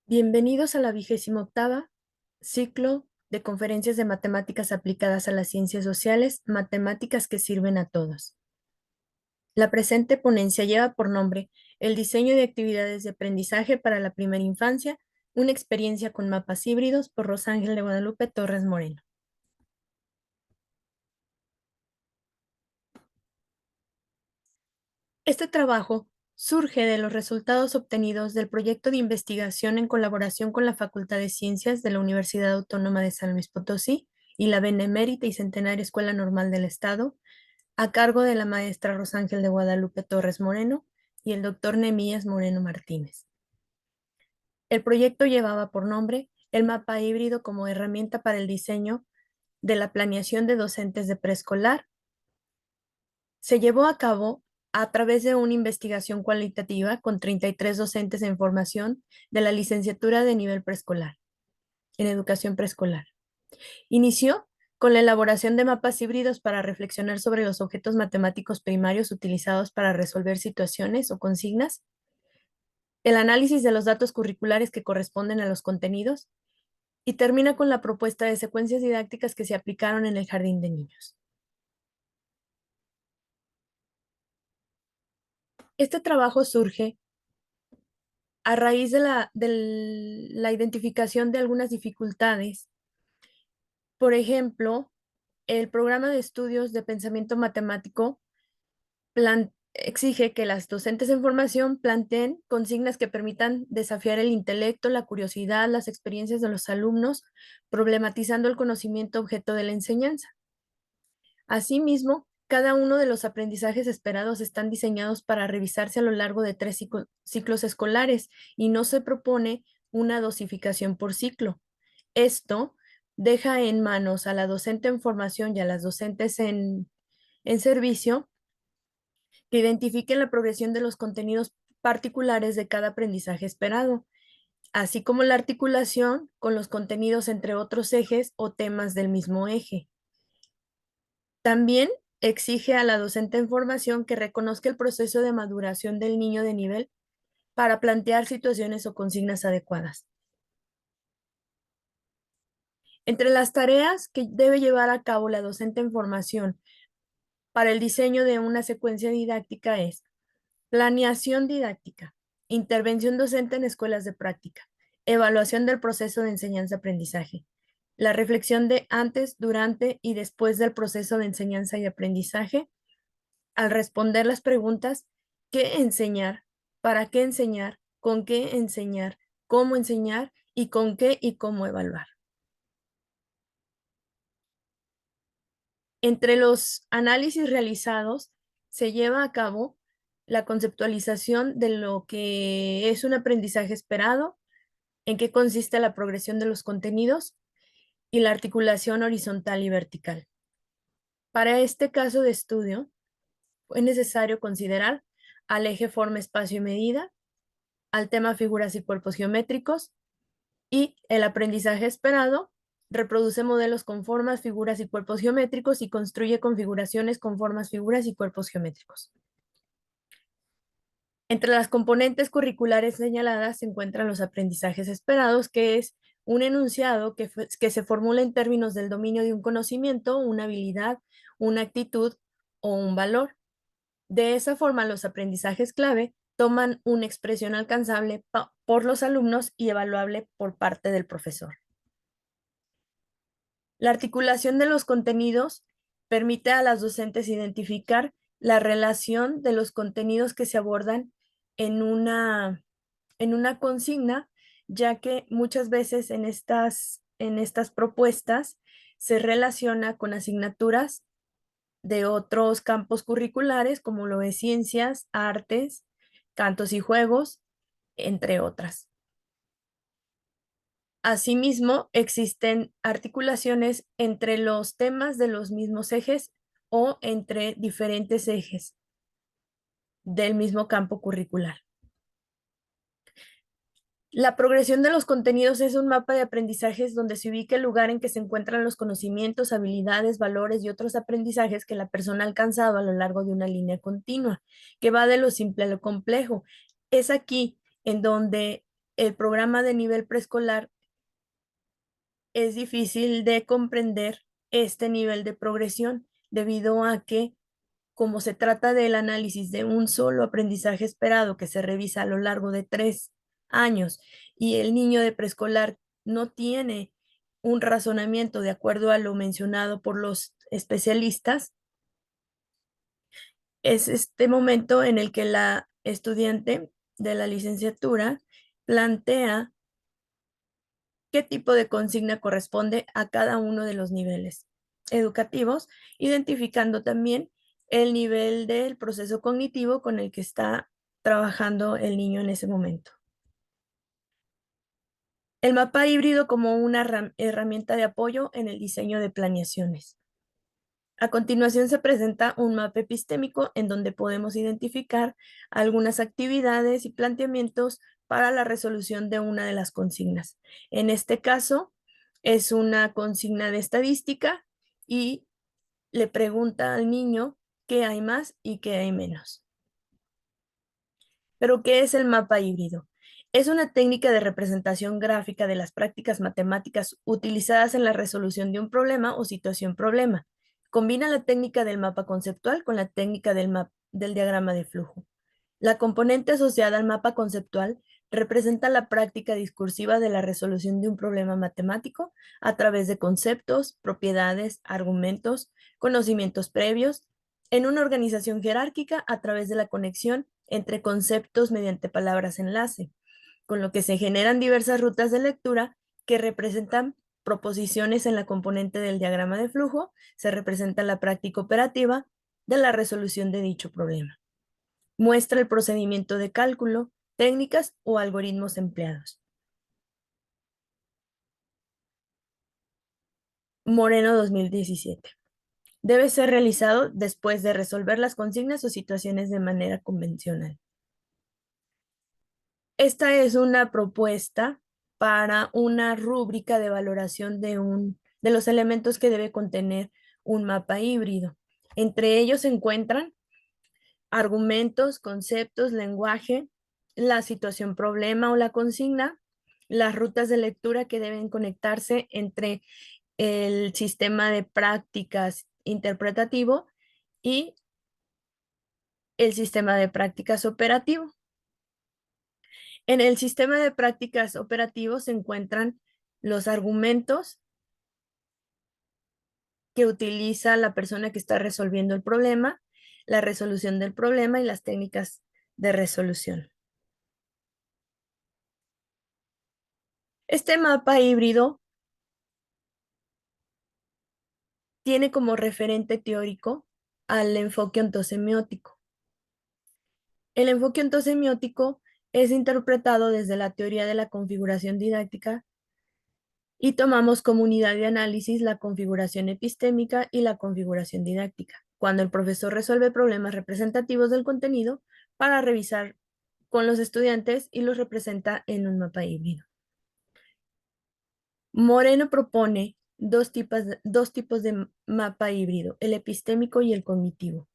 Bienvenidos a la 28ª ciclo de conferencias de matemáticas aplicadas a las ciencias sociales, matemáticas que sirven a todos. La presente ponencia lleva por nombre El diseño de actividades de aprendizaje para la primera infancia, una experiencia con mapas híbridos por Rosángel de Guadalupe Torres Moreno. Este trabajo surge de los resultados obtenidos del proyecto de investigación en colaboración con la Facultad de Ciencias de la Universidad Autónoma de San Luis Potosí y la Benemérita y Centenaria Escuela Normal del Estado, a cargo de la maestra Rosángel de Guadalupe Torres Moreno y el doctor Nemías Moreno Martínez. El proyecto llevaba por nombre el mapa híbrido como herramienta para el diseño de la planeación de docentes de preescolar. Se llevó a cabo a través de una investigación cualitativa con 33 docentes en formación de la licenciatura de nivel preescolar, en educación preescolar. Inició con la elaboración de mapas híbridos para reflexionar sobre los objetos matemáticos primarios utilizados para resolver situaciones o consignas, el análisis de los datos curriculares que corresponden a los contenidos y termina con la propuesta de secuencias didácticas que se aplicaron en el jardín de niños. Este trabajo surge a raíz de la identificación de algunas dificultades. Por ejemplo, el programa de estudios de pensamiento matemático exige que las docentes en formación planteen consignas que permitan desafiar el intelecto, la curiosidad, las experiencias de los alumnos, problematizando el conocimiento objeto de la enseñanza. Asimismo, cada uno de los aprendizajes esperados están diseñados para revisarse a lo largo de 3 ciclos escolares y no se propone una dosificación por ciclo. Esto deja en manos a la docente en formación y a las docentes en servicio que identifiquen la progresión de los contenidos particulares de cada aprendizaje esperado, así como la articulación con los contenidos entre otros ejes o temas del mismo eje. También exige a la docente en formación que reconozca el proceso de maduración del niño de nivel para plantear situaciones o consignas adecuadas. Entre las tareas que debe llevar a cabo la docente en formación para el diseño de una secuencia didáctica es planeación didáctica, intervención docente en escuelas de práctica, evaluación del proceso de enseñanza-aprendizaje, la reflexión de antes, durante y después del proceso de enseñanza y aprendizaje, al responder las preguntas, ¿qué enseñar? ¿Para qué enseñar? ¿Con qué enseñar? ¿Cómo enseñar? ¿Y con qué y cómo evaluar? Entre los análisis realizados se lleva a cabo la conceptualización de lo que es un aprendizaje esperado, en qué consiste la progresión de los contenidos y la articulación horizontal y vertical. Para este caso de estudio, es necesario considerar al eje forma, espacio y medida, al tema figuras y cuerpos geométricos, y el aprendizaje esperado reproduce modelos con formas, figuras y cuerpos geométricos y construye configuraciones con formas, figuras y cuerpos geométricos. Entre las componentes curriculares señaladas se encuentran los aprendizajes esperados, que es un enunciado que se formula en términos del dominio de un conocimiento, una habilidad, una actitud o un valor. De esa forma, los aprendizajes clave toman una expresión alcanzable por los alumnos y evaluable por parte del profesor. La articulación de los contenidos permite a las docentes identificar la relación de los contenidos que se abordan en una consigna, ya que muchas veces en estas propuestas se relaciona con asignaturas de otros campos curriculares, como lo es ciencias, artes, cantos y juegos, entre otras. Asimismo, existen articulaciones entre los temas de los mismos ejes o entre diferentes ejes del mismo campo curricular. La progresión de los contenidos es un mapa de aprendizajes donde se ubica el lugar en que se encuentran los conocimientos, habilidades, valores y otros aprendizajes que la persona ha alcanzado a lo largo de una línea continua, que va de lo simple a lo complejo. Es aquí en donde el programa de nivel preescolar es difícil de comprender este nivel de progresión debido a que, como se trata del análisis de un solo aprendizaje esperado que se revisa a lo largo de 3 años y el niño de preescolar no tiene un razonamiento de acuerdo a lo mencionado por los especialistas, es este momento en el que la estudiante de la licenciatura plantea qué tipo de consigna corresponde a cada uno de los niveles educativos, identificando también el nivel del proceso cognitivo con el que está trabajando el niño en ese momento. El mapa híbrido como una herramienta de apoyo en el diseño de planeaciones. A continuación se presenta un mapa epistémico en donde podemos identificar algunas actividades y planteamientos para la resolución de una de las consignas. En este caso, es una consigna de estadística y le pregunta al niño qué hay más y qué hay menos. Pero, ¿qué es el mapa híbrido? Es una técnica de representación gráfica de las prácticas matemáticas utilizadas en la resolución de un problema o situación-problema. Combina la técnica del mapa conceptual con la técnica del diagrama de flujo. La componente asociada al mapa conceptual representa la práctica discursiva de la resolución de un problema matemático a través de conceptos, propiedades, argumentos, conocimientos previos, en una organización jerárquica a través de la conexión entre conceptos mediante palabras enlace, con lo que se generan diversas rutas de lectura que representan proposiciones en la componente del diagrama de flujo. Se representa la práctica operativa de la resolución de dicho problema. Muestra el procedimiento de cálculo, técnicas o algoritmos empleados. Moreno 2017. Debe ser realizado después de resolver las consignas o situaciones de manera convencional. Esta es una propuesta para una rúbrica de valoración de los elementos que debe contener un mapa híbrido. Entre ellos se encuentran argumentos, conceptos, lenguaje, la situación problema o la consigna, las rutas de lectura que deben conectarse entre el sistema de prácticas interpretativo y el sistema de prácticas operativo. En el sistema de prácticas operativos se encuentran los argumentos que utiliza la persona que está resolviendo el problema, la resolución del problema y las técnicas de resolución. Este mapa híbrido tiene como referente teórico al enfoque ontosemiótico. El enfoque ontosemiótico es interpretado desde la teoría de la configuración didáctica y tomamos como unidad de análisis la configuración epistémica y la configuración didáctica, cuando el profesor resuelve problemas representativos del contenido para revisar con los estudiantes y los representa en un mapa híbrido. Moreno propone dos tipos de mapa híbrido, el epistémico y el cognitivo.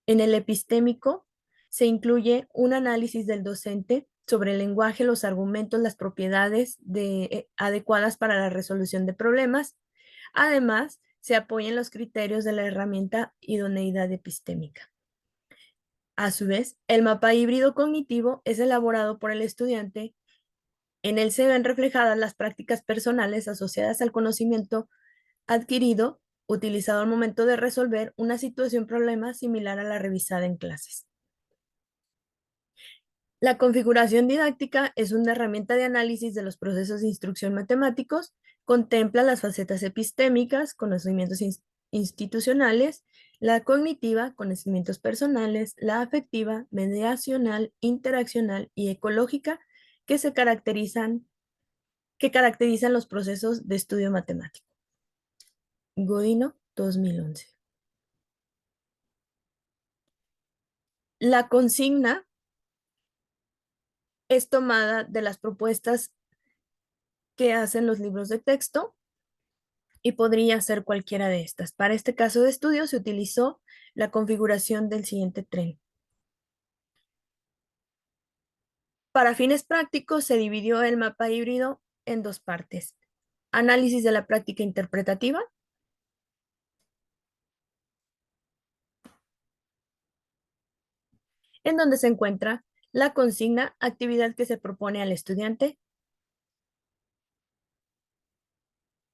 En el epistémico se incluye un análisis del docente sobre el lenguaje, los argumentos, las propiedades adecuadas para la resolución de problemas. Además, se apoya en los criterios de la herramienta idoneidad epistémica. A su vez, el mapa híbrido cognitivo es elaborado por el estudiante. En él se ven reflejadas las prácticas personales asociadas al conocimiento adquirido, utilizado al momento de resolver una situación problema similar a la revisada en clases. La configuración didáctica es una herramienta de análisis de los procesos de instrucción matemáticos, contempla las facetas epistémicas, conocimientos institucionales, la cognitiva, conocimientos personales, la afectiva, mediacional, interaccional y ecológica, que caracterizan los procesos de estudio matemático. Godino, 2011. La consigna es tomada de las propuestas que hacen los libros de texto y podría ser cualquiera de estas. Para este caso de estudio se utilizó la configuración del siguiente tren. Para fines prácticos, se dividió el mapa híbrido en dos partes. Análisis de la práctica interpretativa, en donde se encuentra la consigna, actividad que se propone al estudiante.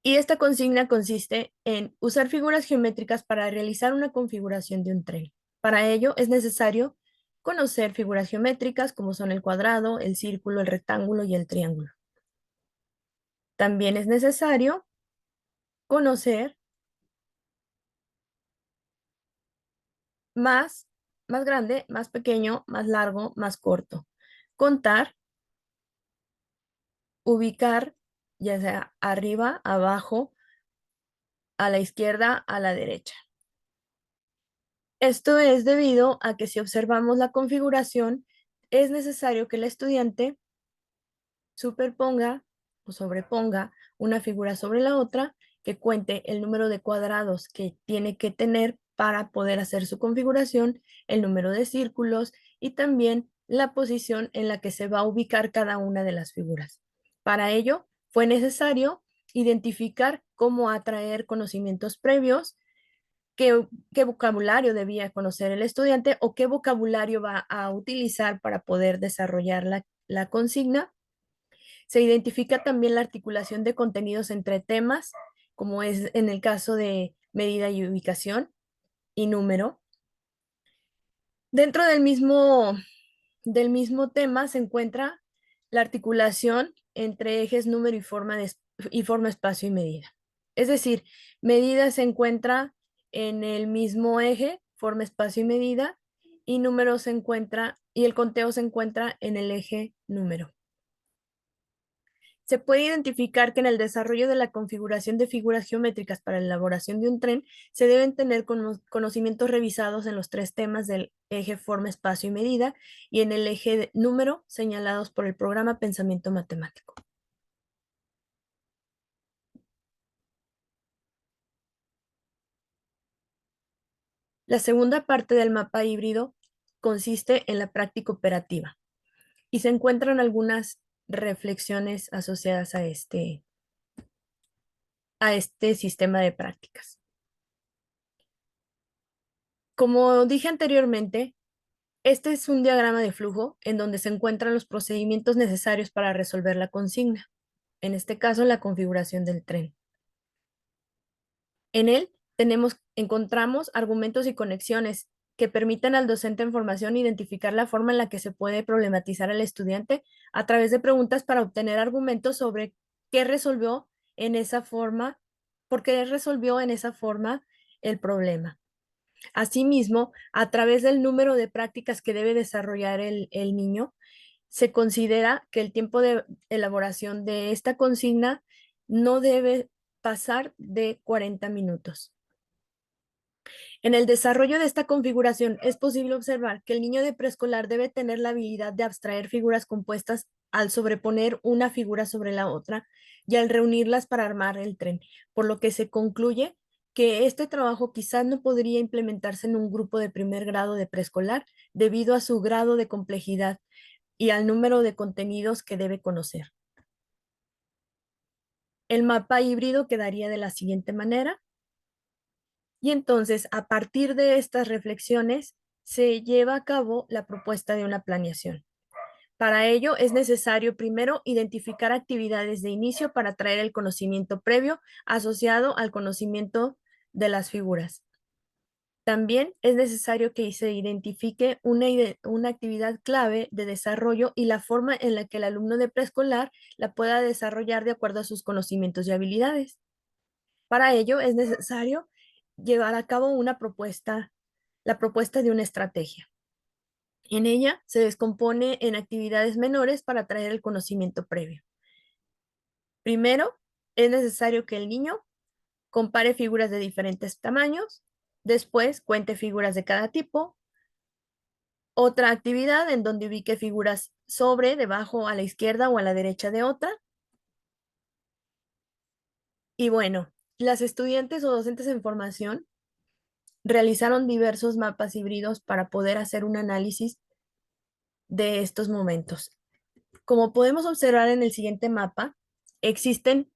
Y esta consigna consiste en usar figuras geométricas para realizar una configuración de un tren. Para ello es necesario conocer figuras geométricas como son el cuadrado, el círculo, el rectángulo y el triángulo. También es necesario conocer más, más grande, más pequeño, más largo, más corto. Contar, ubicar, ya sea arriba, abajo, a la izquierda, a la derecha. Esto es debido a que si observamos la configuración, es necesario que el estudiante superponga o sobreponga una figura sobre la otra que cuente el número de cuadrados que tiene que tener para poder hacer su configuración, el número de círculos y también la posición en la que se va a ubicar cada una de las figuras. Para ello, fue necesario identificar cómo atraer conocimientos previos, qué vocabulario debía conocer el estudiante o qué vocabulario va a utilizar para poder desarrollar la consigna. Se identifica también la articulación de contenidos entre temas, como es en el caso de medida y ubicación y número. Dentro del mismo tema se encuentra la articulación entre ejes, número y forma, espacio y medida. Es decir, medida se encuentra en el mismo eje, forma, espacio y medida, y número se encuentra, y el conteo se encuentra en el eje número. Se puede identificar que en el desarrollo de la configuración de figuras geométricas para la elaboración de un tren se deben tener conocimientos revisados en los tres temas del eje forma, espacio y medida y en el eje de número señalados por el programa Pensamiento Matemático. La segunda parte del mapa híbrido consiste en la práctica operativa y se encuentran algunas reflexiones asociadas a este sistema de prácticas. Como dije anteriormente, este es un diagrama de flujo en donde se encuentran los procedimientos necesarios para resolver la consigna, en este caso la configuración del tren. En él encontramos argumentos y conexiones que permiten al docente en formación identificar la forma en la que se puede problematizar al estudiante a través de preguntas para obtener argumentos sobre qué resolvió en esa forma, por qué resolvió en esa forma el problema. Asimismo, a través del número de prácticas que debe desarrollar el niño, se considera que el tiempo de elaboración de esta consigna no debe pasar de 40 minutos. En el desarrollo de esta configuración es posible observar que el niño de preescolar debe tener la habilidad de abstraer figuras compuestas al sobreponer una figura sobre la otra y al reunirlas para armar el tren, por lo que se concluye que este trabajo quizás no podría implementarse en un grupo de primer grado de preescolar debido a su grado de complejidad y al número de contenidos que debe conocer. El mapa híbrido quedaría de la siguiente manera. Y entonces, a partir de estas reflexiones, se lleva a cabo la propuesta de una planeación. Para ello es necesario primero identificar actividades de inicio para traer el conocimiento previo asociado al conocimiento de las figuras. También es necesario que se identifique una actividad clave de desarrollo y la forma en la que el alumno de preescolar la pueda desarrollar de acuerdo a sus conocimientos y habilidades. Para ello es necesario llevar a cabo la propuesta de una estrategia. En ella se descompone en actividades menores para traer el conocimiento previo. Primero, es necesario que el niño compare figuras de diferentes tamaños, después cuente figuras de cada tipo, otra actividad en donde ubique figuras sobre, debajo, a la izquierda o a la derecha de otra. Y bueno, las estudiantes o docentes en formación realizaron diversos mapas híbridos para poder hacer un análisis de estos momentos. Como podemos observar en el siguiente mapa, existen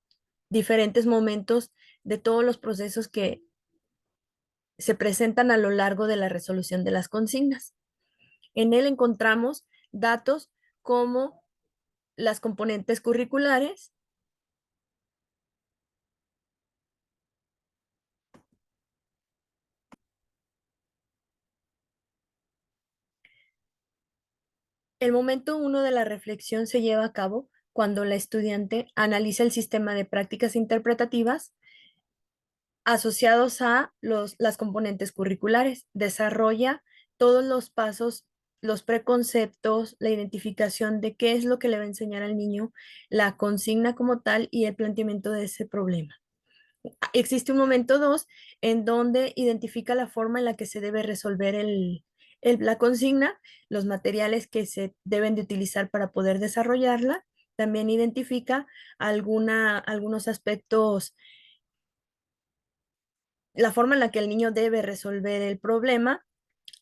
diferentes momentos de todos los procesos que se presentan a lo largo de la resolución de las consignas. En él encontramos datos como las componentes curriculares, el momento uno de la reflexión se lleva a cabo cuando la estudiante analiza el sistema de prácticas interpretativas asociados a las componentes curriculares, desarrolla todos los pasos, los preconceptos, la identificación de qué es lo que le va a enseñar al niño, la consigna como tal y el planteamiento de ese problema. Existe un momento dos en donde identifica la forma en la que se debe resolver la consigna, los materiales que se deben de utilizar para poder desarrollarla. También identifica algunos aspectos, la forma en la que el niño debe resolver el problema.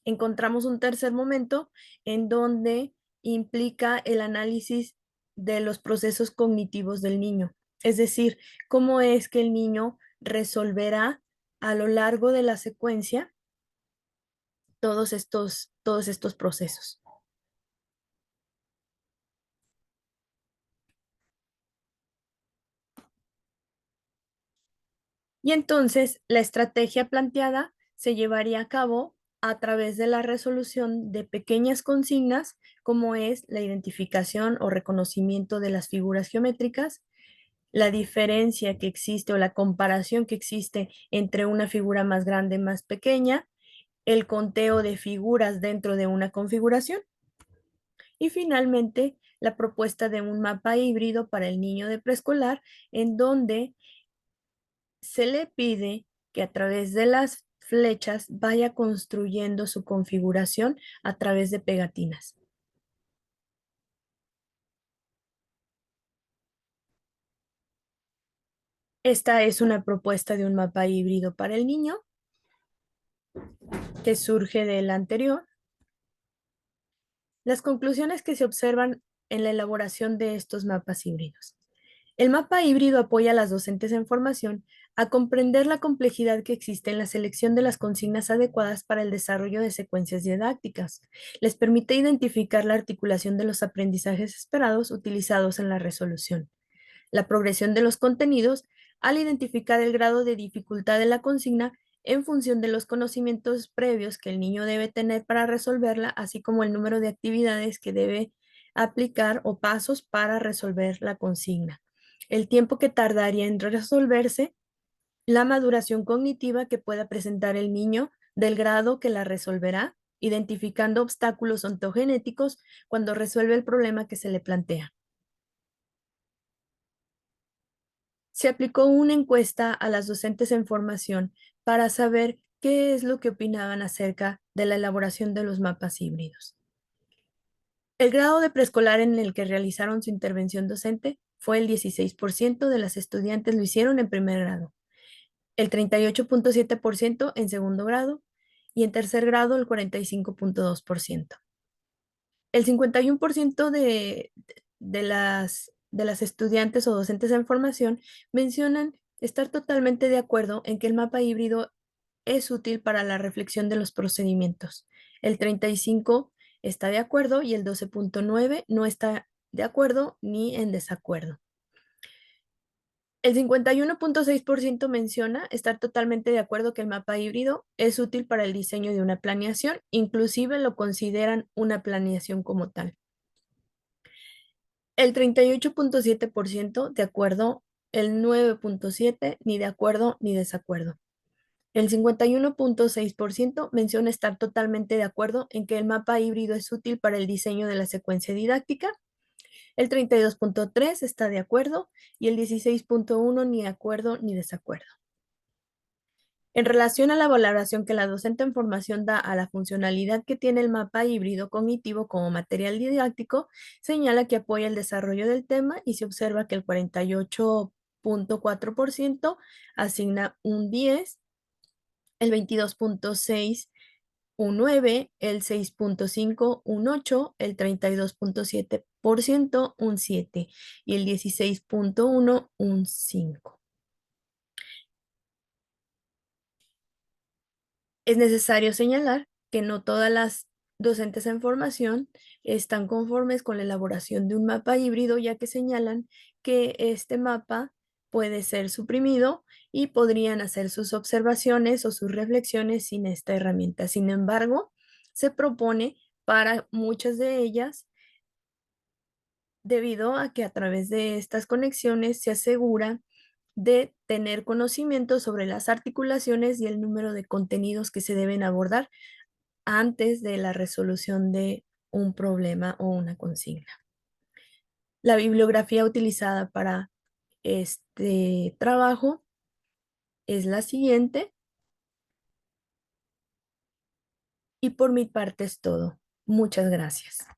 Encontramos un tercer momento en donde implica el análisis de los procesos cognitivos del niño, es decir, cómo es que el niño resolverá a lo largo de la secuencia todos estos procesos. Y entonces la estrategia planteada se llevaría a cabo a través de la resolución de pequeñas consignas, como es la identificación o reconocimiento de las figuras geométricas, la diferencia que existe o la comparación que existe entre una figura más grande y más pequeña, el conteo de figuras dentro de una configuración y finalmente la propuesta de un mapa híbrido para el niño de preescolar en donde se le pide que a través de las flechas vaya construyendo su configuración a través de pegatinas. Esta es una propuesta de un mapa híbrido para el niño que surge del anterior. Las conclusiones que se observan en la elaboración de estos mapas híbridos. El mapa híbrido apoya a las docentes en formación a comprender la complejidad que existe en la selección de las consignas adecuadas para el desarrollo de secuencias didácticas. Les permite identificar la articulación de los aprendizajes esperados utilizados en la resolución, la progresión de los contenidos al identificar el grado de dificultad de la consigna en función de los conocimientos previos que el niño debe tener para resolverla, así como el número de actividades que debe aplicar o pasos para resolver la consigna, el tiempo que tardaría en resolverse, la maduración cognitiva que pueda presentar el niño del grado que la resolverá, identificando obstáculos ontogenéticos cuando resuelve el problema que se le plantea. Se aplicó una encuesta a las docentes en formación para saber qué es lo que opinaban acerca de la elaboración de los mapas híbridos. El grado de preescolar en el que realizaron su intervención docente fue el 16% de las estudiantes lo hicieron en primer grado, el 38.7% en segundo grado y en tercer grado el 45.2%. El 51% de las estudiantes o docentes en formación mencionan estar totalmente de acuerdo en que el mapa híbrido es útil para la reflexión de los procedimientos. El 35% está de acuerdo y el 12.9% no está de acuerdo ni en desacuerdo. El 51.6% menciona estar totalmente de acuerdo que el mapa híbrido es útil para el diseño de una planeación, inclusive lo consideran una planeación como tal. El 38.7% de acuerdo, el 9.7% ni de acuerdo ni desacuerdo. El 51.6% menciona estar totalmente de acuerdo en que el mapa híbrido es útil para el diseño de la secuencia didáctica. El 32.3% está de acuerdo y el 16.1% ni de acuerdo ni desacuerdo. En relación a la valoración que la docente en formación da a la funcionalidad que tiene el mapa híbrido cognitivo como material didáctico, señala que apoya el desarrollo del tema y se observa que el 48.4% asigna un 10, el 22.6% un 9, el 6,5, un 8, el 32,7%, un 7 y el 16,1, un 5. Es necesario señalar que no todas las docentes en formación están conformes con la elaboración de un mapa híbrido, ya que señalan que este mapa puede ser suprimido y podrían hacer sus observaciones o sus reflexiones sin esta herramienta. Sin embargo, se propone para muchas de ellas debido a que a través de estas conexiones se asegura de tener conocimiento sobre las articulaciones y el número de contenidos que se deben abordar antes de la resolución de un problema o una consigna. La bibliografía utilizada para este trabajo es la siguiente y por mi parte es todo. Muchas gracias.